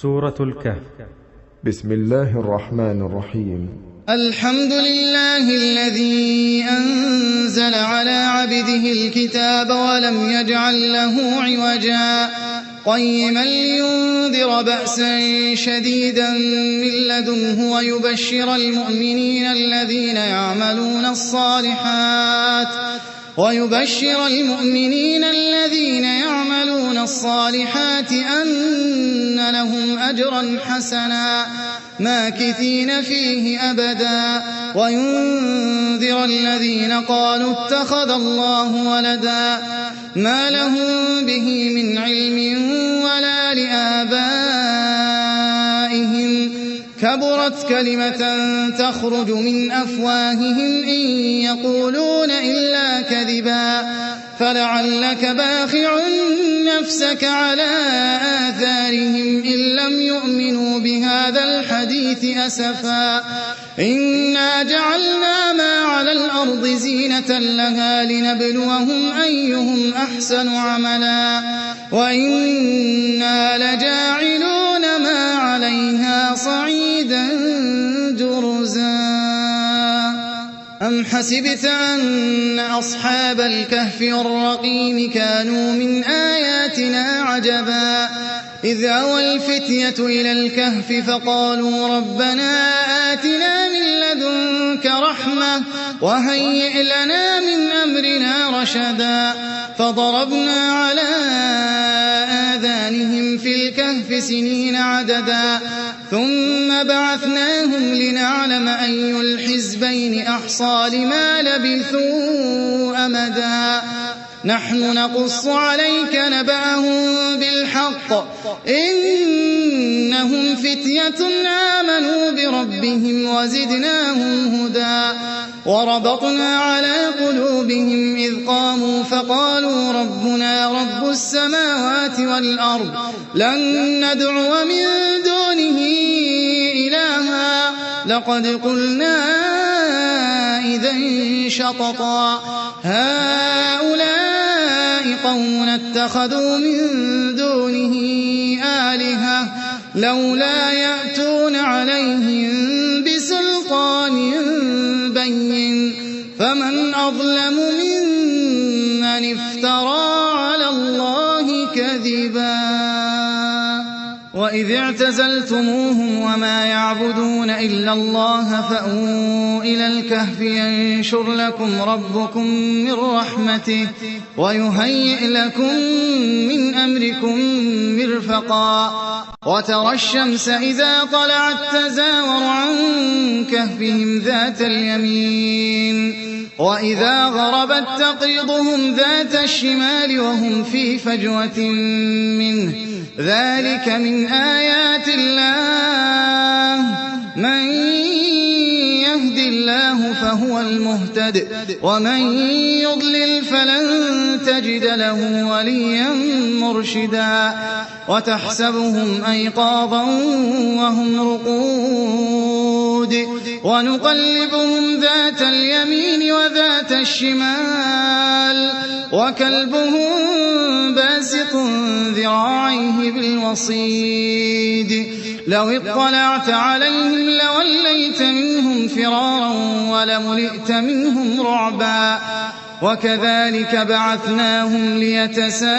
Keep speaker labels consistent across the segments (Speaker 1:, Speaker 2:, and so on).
Speaker 1: سورة الكهف.
Speaker 2: بسم الله الرحمن الرحيم.
Speaker 3: الحمد لله الذي أنزل على عبده الكتاب ولم يجعل له عوجا قيما لينذر بأسا شديدا من لدنه ويبشر المؤمنين الذين يعملون الصالحات أن لهم أجرا حسنا ماكثين فيه أبدا وينذر الذين قالوا اتخذ الله ولدا ما لهم به من علم ولا لآبائهم كبرت كلمة تخرج من أفواههم إن يقولون إلا كذبا فلعلك باخع نفسك على آثارهم إن لم يؤمنوا بهذا الحديث أسفا إنا جعلنا ما على الأرض زينة لها لنبلوهم أيهم أحسن عملا وإنا لجاعلون ما عليها صعيدا جرزا أم حسبت أن أصحاب الكهف والرقيم كانوا من آياتنا عجبا إذ أوى الفتية إلى الكهف فقالوا ربنا آتنا من لدنك رحمة وهيئ لنا من أمرنا رشدا فضربنا على آذانهم في الكهف سنين عددا ثم بعثناهم لنعلم أي الحزبين أحصى لما لبثوا أمدا نحن نقص عليك نبأهم بالحق إنهم فتية آمنوا بربهم وزدناهم هدى وربطنا على قلوبهم إذ قاموا فقالوا ربنا رب السماوات والأرض لن ندعو من دونه إلها لقد قلنا إذا شططا هؤلاء قوم اتخذوا من دونه آلهة لولا يأتون عليهم بسلطان بين فمن أظلم ممن افترى على الله كذبا وإذ اعتزلتموهم وما يعبدون إلا الله فأووا إلى الكهف ينشر لكم ربكم من رحمته ويهيئ لكم من أمركم مرفقا وترى الشمس إذا طلعت تزاور عن كهفهم ذات اليمين وإذا غربت تقرضهم ذات الشمال وهم في فجوة منه ذلك من آيات الله من يهد الله فهو المهتد ومن يضلل فلن تجد له وليا مرشدا وتحسبهم أيقاظا وهم رقود ونقلبهم ذات اليمين وذات الشمال وكلبهم باسط ذراعيه بالوصيد لو اطلعت عليهم لوليت منهم فرارا ولملئت منهم رعبا وكذلك بعثناهم ليتساءلوا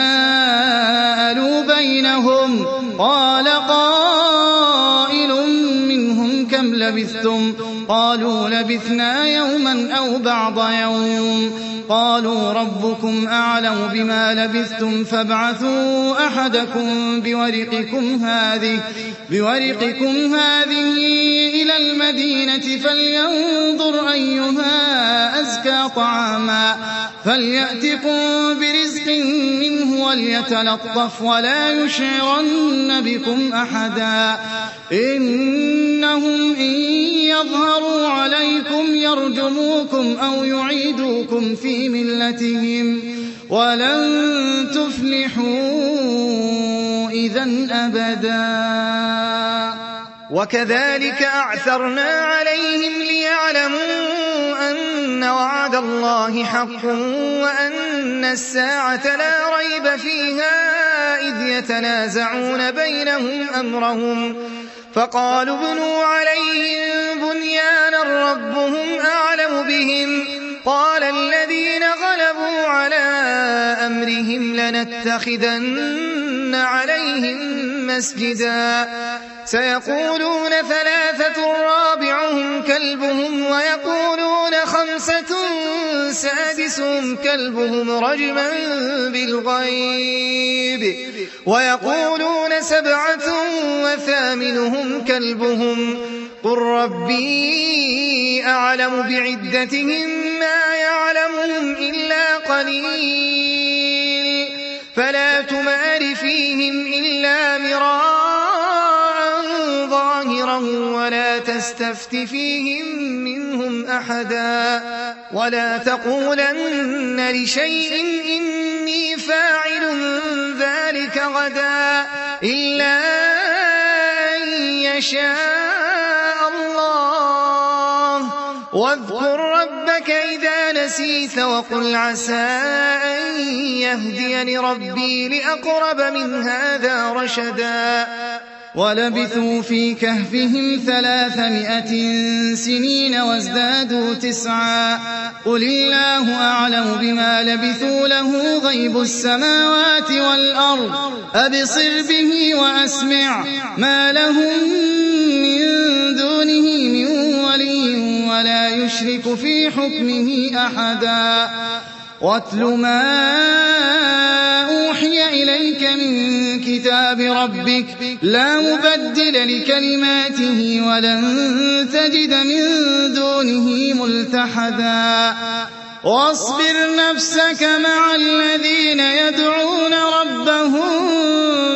Speaker 3: بينهم قال قائل منهم كم لبثتم قالوا لبثنا يوما أو بعض يوم قالوا ربكم أعلم بما لبثتم فابعثوا أحدكم بورقكم هذه إلى المدينة فلينظر أيها أزكى طعاما فليأتكم برزق منه وليتلطف ولا يشعرن بكم أحدا إنهم إن يظهروا عليكم يرجموكم أو يعيدوكم في ملتهم ولن تفلحوا إذن أبدا
Speaker 4: وكذلك أعثرنا عليهم ليعلموا أن وعد الله حق وأن الساعة لا ريب فيها إذ يتنازعون بينهم أمرهم فقالوا ابنوا عليهم بنيانا ربهم أعلم بهم قال الذين غلبوا على أمرهم لنتخذن عليهم مسجدا سيقولون ثلاثة رابعهم كلبهم ويقولون خمسة سادسهم كلبهم رجما بالغيب ويقولون سبعة وثامنهم كلبهم قل ربي أعلم بعدتهم ما يعلمهم إلا قليل فلا تمار فيهم إلا مراء ظاهرا ولا تستفت فيهم منهم أحدا ولا تقولن لشيء إني فاعل ذلك غدا إلا أن يشاء الله واذكر ربك إذا نسيت وقل عسى أن يهديني ربي لأقرب من هذا رشدا
Speaker 3: ولبثوا في كهفهم 300 سنين وازدادوا 9 قل الله أعلم بما لبثوا له غيب السماوات والأرض أبصر به وأسمع ما لهم من دونه من ولي ولا يشرك في حكمه أحدا واتل ما أوحي إليك من كتاب ربك لا مبدل لكلماته ولن تجد من دونه ملتحدا واصبر نفسك مع الذين يدعون ربهم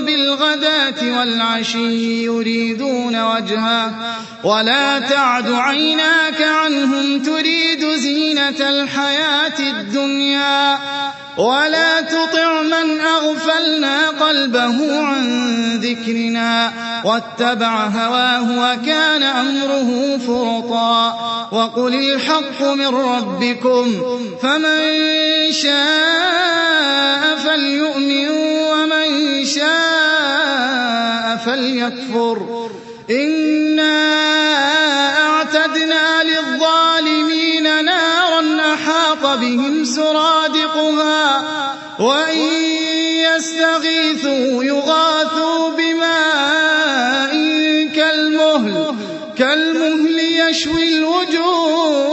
Speaker 3: بالغداة والعشي يريدون وجهه ولا تعد عيناك عنهم تريد زينة الحياة الدنيا ولا تطع من أغفلنا قلبه عن ذكرنا واتبع هواه وكان أمره فرطا وقل الحق من ربكم فمن شاء فليؤمن ومن شاء فليكفر إنا أعتدنا للظالمين نارا أحاط بهم سرادقها وإن يستغيثوا يغاثوا بماء كالمهل يشوي الوجوه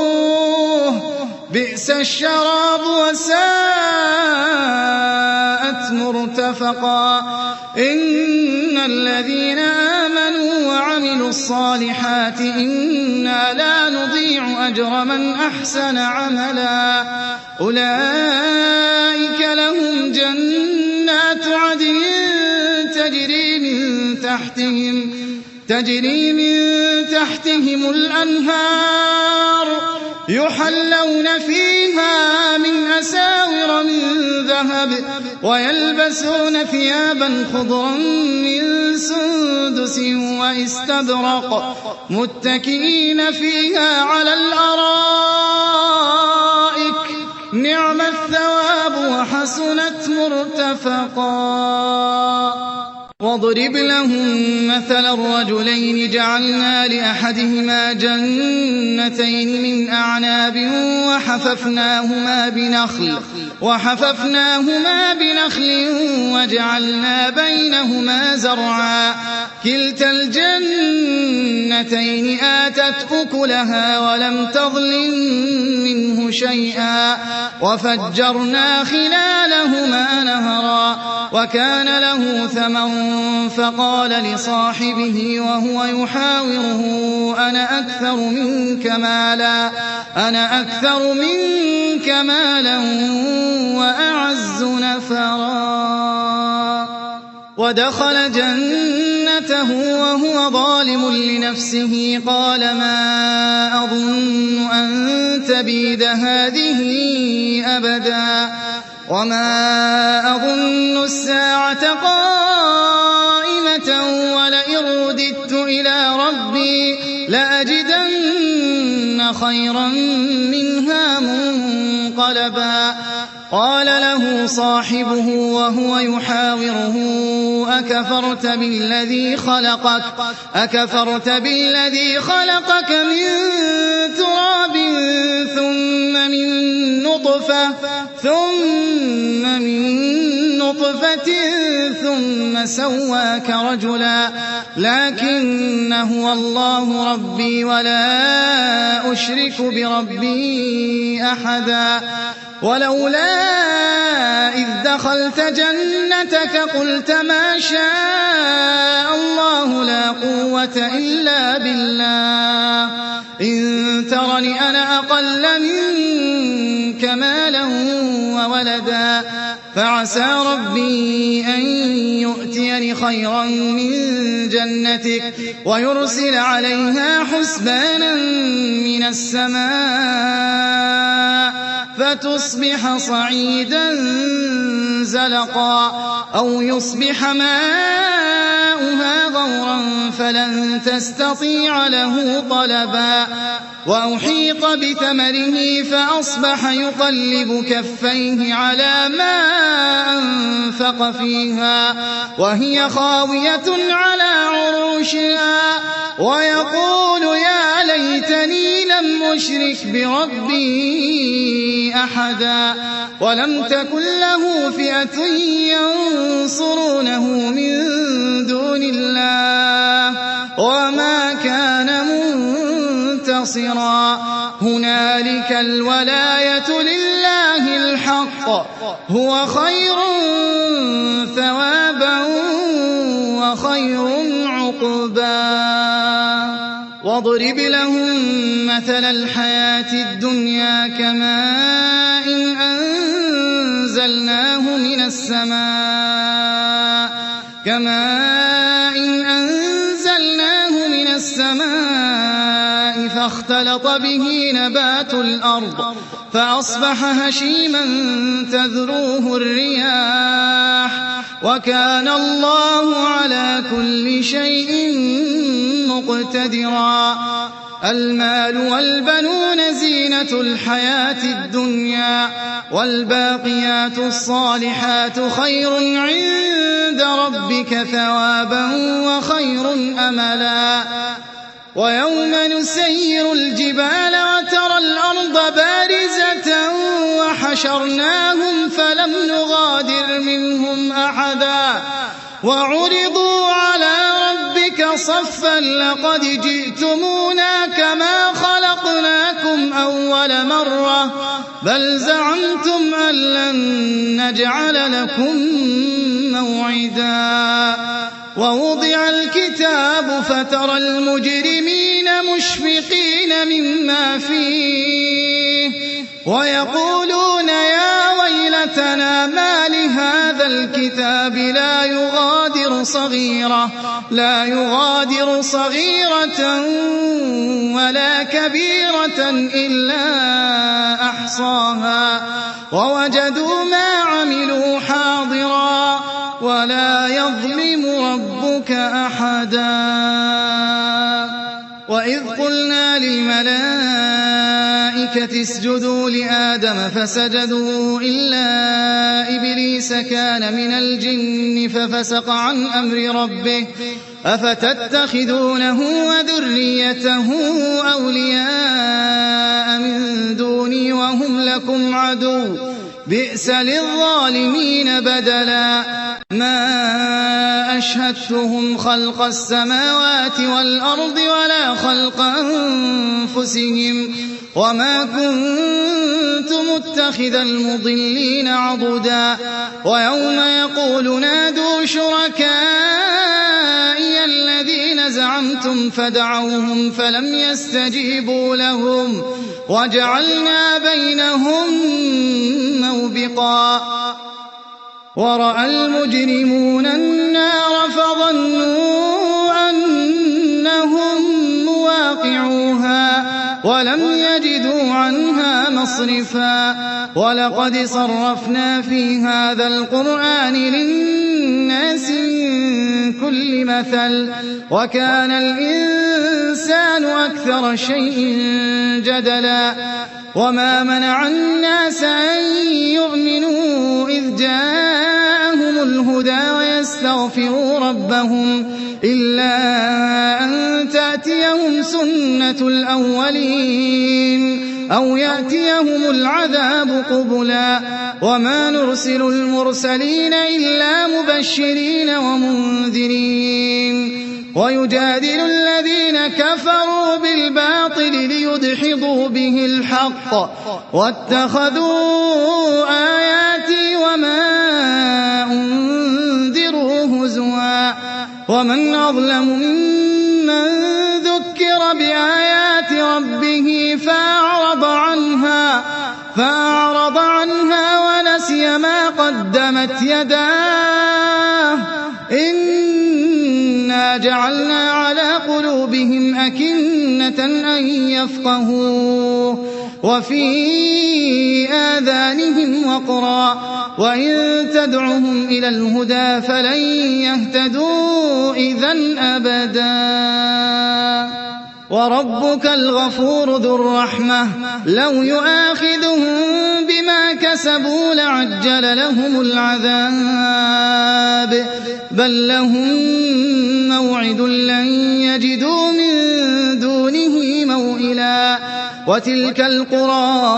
Speaker 3: بئس الشراب وساءت مرتفقا إن الذين آمنوا وعملوا الصالحات إنا لا نضيع أجر من أحسن عملا أولئك لهم جنات عدن تجري من تحتهم الأنهار يحلون فيها من أساور من ذهب ويلبسون ثيابا خضرا من سندس واستبرق متكئين فيها على الأرائك نعم الثواب وحسنت مرتفقا واضرب لهم مثل الرجلين جعلنا لأحدهما جنتين من أعناب وحففناهما بنخل وجعلنا بينهما زرعا كلتا الجنتين آتت أكلها ولم تظلم منه شيئا وفجرنا خلالهما نهرا وكان له ثمر فقال لصاحبه وهو يحاوره أنا أكثر منك مالا وأعز نفرا ودخل جنته وهو ظالم لنفسه قال ما أظن أن تبيد هذه أبدا وما أظن الساعة قائمة ولئن رددت إلى ربي لأجدن خيرا منها منقلبا
Speaker 4: قال له صاحبه وهو يحاوره أكفرت بالذي خلقك من تراب ثم من نطفة ثم سواك رجلا لكن هو الله ربي ولا أشرك بربي أحدا ولولا إذ دخلت جنتك قلت ما شاء الله لا قوة إلا بالله إن ترني أنا أقل منك مالا وولدا فعسى ربي أن يؤتيني خيرا من جنتك ويرسل عليها حسبانا من السماء فتصبح صعيدا زلقا أو يصبح ماؤها غورا فلن تستطيع له طلبا وأحيط بثمره فأصبح يقلب كفيه على ما أنفق فيها وهي خاوية على عروشها ويقول يا ليتني لم أشرك بربي أحدا ولم تكن له فئة ينصرونه من دون الله وما كان منتصرا هنالك الولاية لله الحق هو خير ثوابا وخير عقبا واضرب لهم مثل الحياة الدنيا كماء أنزلناه من السماء فاختلط به نبات الأرض فأصبح هشيما تذروه الرياح وكان الله على كل شيء مقتدرا المال والبنون زينة الحياة الدنيا والباقيات الصالحات خير عند ربك ثوابا وخير أملا ويوم نسير الجبال وترى الأرض بارزة وحشرناهم فلم نغادر منهم أحدا وعرضوا على ربك صفا لقد جئتمونا كما خلقناكم أول مرة بل زعمتم أن لن نجعل لكم موعدا ووضع الكتاب فترى المجرمين مشفقين مما فيه ويقولون يا ويلتنا ما لهذا الكتاب لا يغادر صغيرة ولا كبيرة إلا أحصاها ووجدوا ما عملوا حاضرا ولا يظلم ربك أحدا وإذ قلنا للملائكة اسجدوا لآدم فسجدوا إلا إبليس كان من الجن ففسق عن أمر ربه أفتتخذونه وذريته أولياء من دوني وهم لكم عدو بئس للظالمين بدلا ما أشهدتهم خلق السماوات والأرض ولا خلق أنفسهم وما كنت متخذ المضلين عضدا ويوم يقول نادوا شركائي الذين زعمتم فدعوهم فلم يستجيبوا لهم وجعلنا بينهم موبقا ورأى المجرمون النار فظنوا أنهم مواقعوها ولم يجدوا عنها مصرفا ولقد صرفنا في هذا القرآن للناس من كل مثل وكان الإنسان أكثر شيء جدلا وما منع الناس أن يؤمنوا إذ جاءهم الهدى ويستغفروا ربهم إلا أن تأتيهم سنة الأولين أو يأتيهم العذاب قبلا وما نرسل المرسلين إلا مبشرين ومنذرين ويجادل الذين كفروا بالباطل ليدحضوا به الحق واتخذوا آياتي وما أنذروا هزوا ومن أظلم ممن ذكر بآيات ربه فأعرض عنها ونسي ما قدمت يداه إنا جعلنا على قلوبهم أكنة أن يفقهوه وفي آذانهم وقرا وإن تدعهم إلى الهدى فلن يهتدوا إذن أبدا وربك الغفور ذو الرحمة لو يؤاخذهم بما كسبوا لعجل لهم العذاب بل لهم موعد لن يجدوا من دونه موئلا وتلك القرى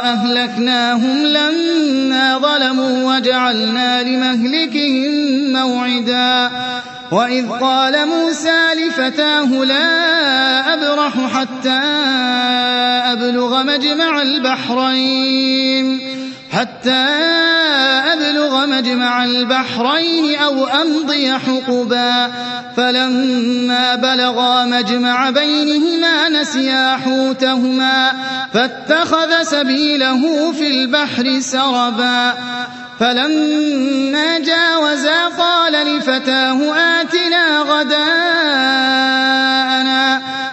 Speaker 4: أهلكناهم لما ظلموا وجعلنا لمهلكهم موعدا وإذ قال موسى لفتاه لا أبرح حتى أبلغ مجمع البحرين أو أمضي حقبا فلما بلغا مجمع بينهما نسيا حوتهما فاتخذ سبيله في البحر سربا فلما جاوزا قال لفتاه آتنا غداءنا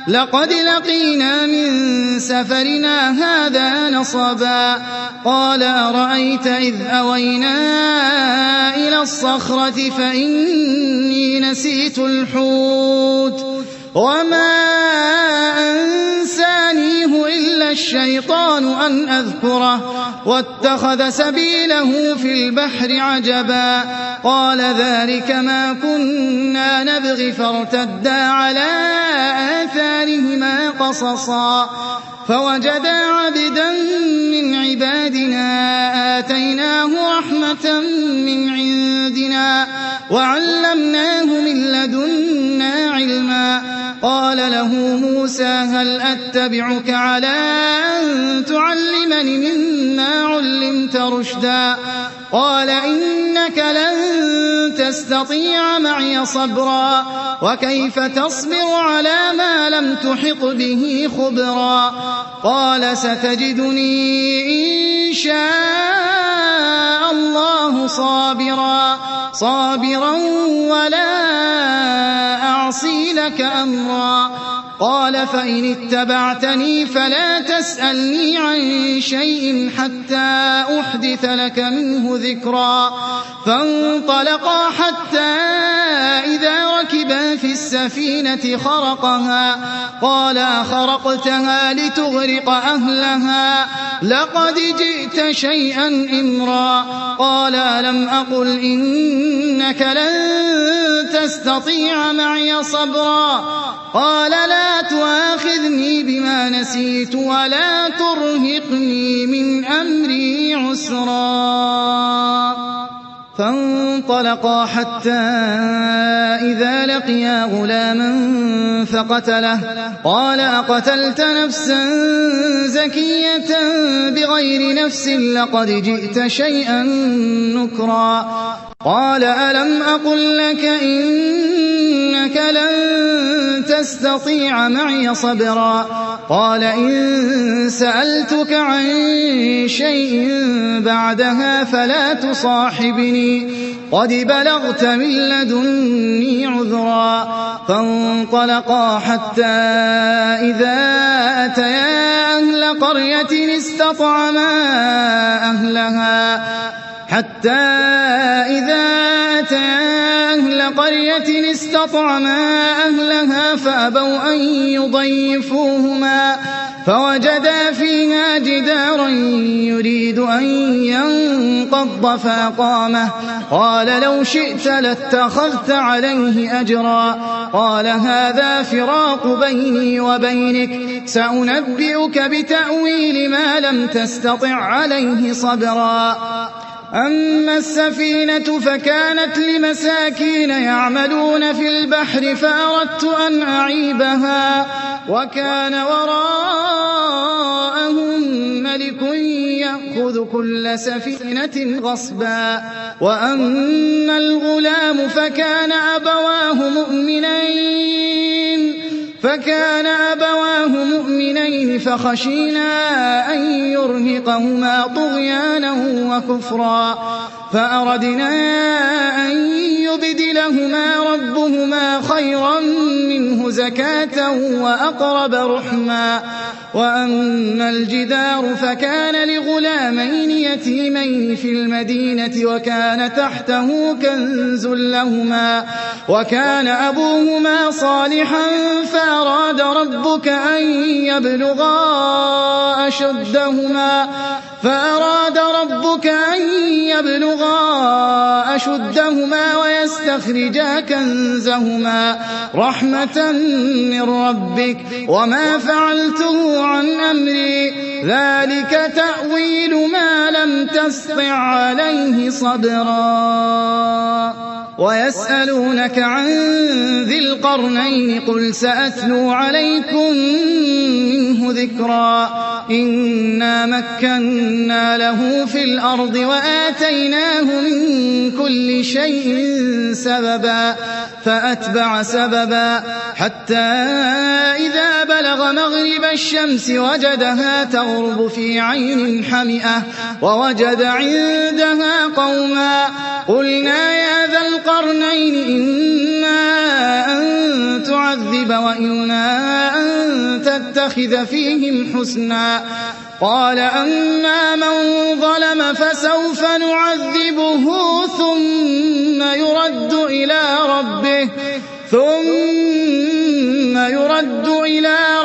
Speaker 4: لقد لقينا من سفرنا هذا نصبا قال أرأيت إذ أوينا إلى الصخرة فإني نسيت الحوت وما أنسانيه إلا الشيطان أن أذكره واتخذ سبيله في البحر عجبا قال ذلك ما كنا نبغي فارتدا على آثارهما قصصا فوجدا عبدا من عبادنا آتيناه رحمة من عندنا وعلمناه من لدنا علما قال له موسى هل أتبعك على أن تعلمني مما علمت رشدا قال إنك لن تستطيع معي صبرا وكيف تصبر على ما لم تحط به خبرا قال ستجدني إن شاء الله صابرا ولا أعصي لك أمرا قال فإن اتبعتني فلا تسألني عن شيء حتى أحدث لك منه ذكرا فانطلقا حتى إذا ركبا في السفينة خرقها قال أخرقتها لتغرق أهلها لقد جئت شيئا إمرا قال ألم أقل إنك لن تستطيع معي صبرا قال لا تؤاخذني بما نسيت ولا ترهقني من أمري عسرا فانطلقا حتى إذا لقيا غلاما فقتله قال أقتلت نفسا زكية بغير نفس لقد جئت شيئا نكرا قال ألم أقل لك إنك لن تستطيع معي صبرا قال إن سألتك عن شيء بعدها فلا تصاحبني قد بلغت من لدني عذرا فانطلقا حتى إذا أتيا أهل قرية استطعما أهلها فأبوا أن فوجدا فيها جدارا يريد أن ينقض فأقامه قال لو شئت لاتخذت عليه أجرا قال هذا فراق بيني وبينك سأنبئك بتأويل ما لم تستطع عليه صبرا أما السفينة فكانت لمساكين يعملون في البحر فأردت أن أعيبها وكان وراءهم ملك يأخذ كل سفينة غصبا وأما الغلام فكان أبواه مؤمنين فخشينا أن يرهقهما طغيانا وكفرا فأردنا أن يبدلهما ربهما خيرا منه زكاة وأقرب رحما وأما الجدار فكان لغلامين يتيمين في المدينة وكان تحته كنز لهما وكان أبوهما صالحا فأراد ربك أن يبلغا أشدهما ويستخرجا كنزهما رحمة من ربك وما فعلته عن أمري ذلك تأويل ما لم تسطع عليه صبرا ويسألونك عن ذي القرنين قل سأتلو عليكم منه ذكرا إنا مكنا له في الأرض وآتيناه من كل شيء سببا فأتبع سببا حتى إذا بلغ مغرب الشمس وجدها تغرب في عين حمئة ووجد عندها قوما قلنا يا ذا القرنين إما أن تعذب وإما أن تتخذ فيهم حسنا قال أما من ظلم فسوف نعذبه ثم يرد إلى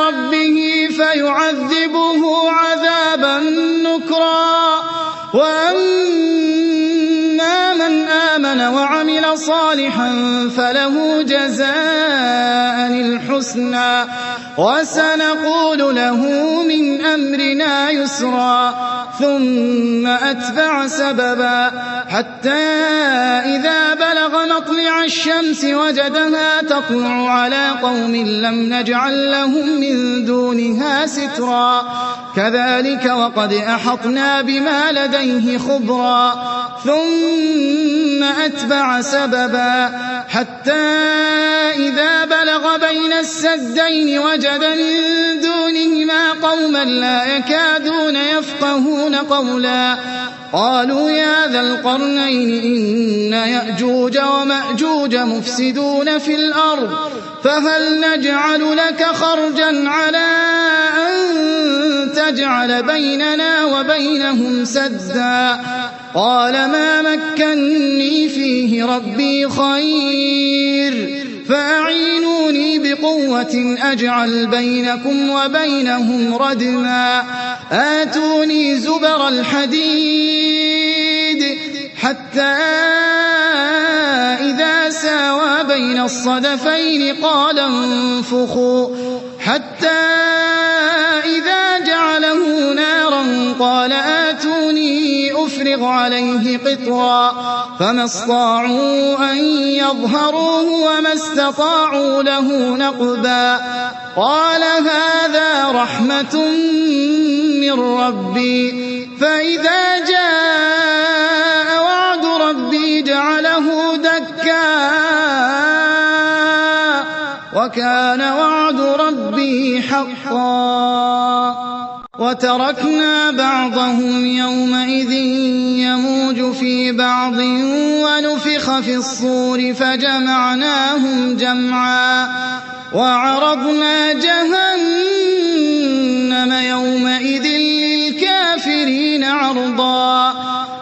Speaker 4: ربه فيعذبه عذابا نكرا وأما من آمن وعمل صالحا فله جزاء الحسنى وسنقول له من أمرنا يسرا ثم أتبع سببا حتى إذا بلغ مطلع الشمس وجدها تطلع على قوم لم نجعل لهم من دونها سترا كذلك وقد أحطنا بما لديه خبرا ثم أتبع سببا حتى إذا بلغ بين السدين وجد من دونهما قوما لا يكادون يفقهون قولا قالوا يا ذا القرنين إن يأجوج ومأجوج مفسدون في الأرض فهل نجعل لك خرجا على أن تجعل بيننا وبينهم سدا قال ما مكني فيه ربي خير فأعينوني بقوة أجعل بينكم وبينهم ردما آتوني زبر الحديد حتى إذا ساوى بين الصدفين قال انفخوا حتى إذا جعله نارا قال آتوني أفرغ عليه قطرا فما استطاعوا أن يظهروه وما استطاعوا له نقبا قال هذا رحمة من ربي فإذا جاء وعد ربي جعله دكا وكان وعد ربي حقا وتركنا بعضهم يومئذ يموج في بعض ونفخ في الصور فجمعناهم جمعا وعرضنا جهنم يومئذ للكافرين عرضا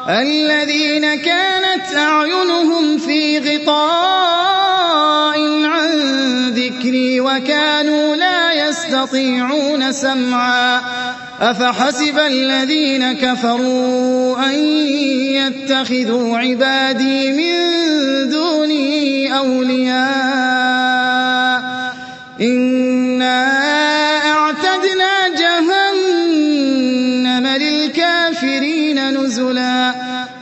Speaker 4: الذين كانت أعينهم في غطاء عن ذكري وكانوا لا يستطيعون سمعا أفحسب الذين كفروا أن يتخذوا عبادي من دوني أولياء إنا أعتدنا جهنم للكافرين نزلا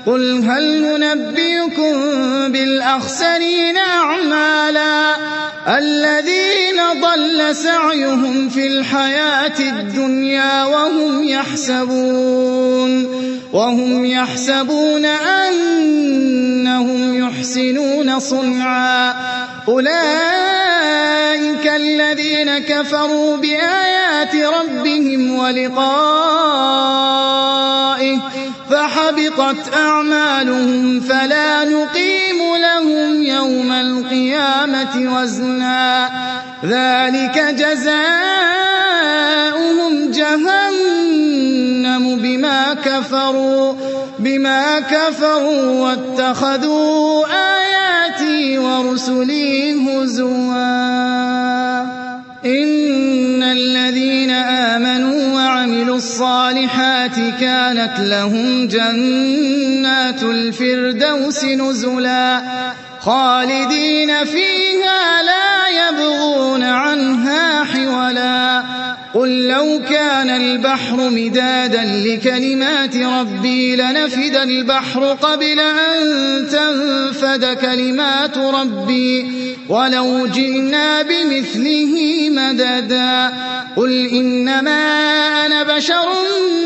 Speaker 4: قل هل ننبئكم بالأخسرين أعمالا الذين ضل سعيهم في الحياة الدنيا وهم يحسبون أنهم يحسنون صنعا أولئك الذين كفروا بآيات ربهم ولقائه فحبطت أعمالهم فلا نقيم لهم يوم القيامة وزنا ذلك جزاؤهم جهنم بما كفروا واتخذوا آياتي ورسلي هزوا إن الذين آمنوا وعملوا الصالحات كانت لهم جنات الفردوس نزلا خالدين فيها لا يبغون عنها حولا قل لو كان البحر مدادا لكلمات ربي لنفد البحر قبل أن تنفد كلمات ربي ولو جئنا بمثله مددا قل إنما أنا بشر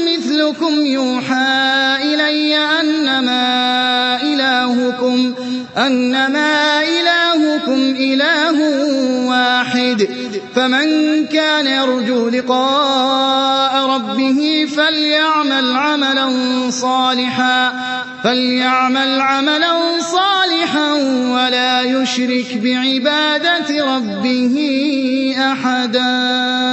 Speaker 4: مثلكم يوحى إلي أنما إلهكم إله واحد فمن كان يرجو لقاء ربه فليعمل عملا صالحا ولا يشرك بعبادة ربه أحدا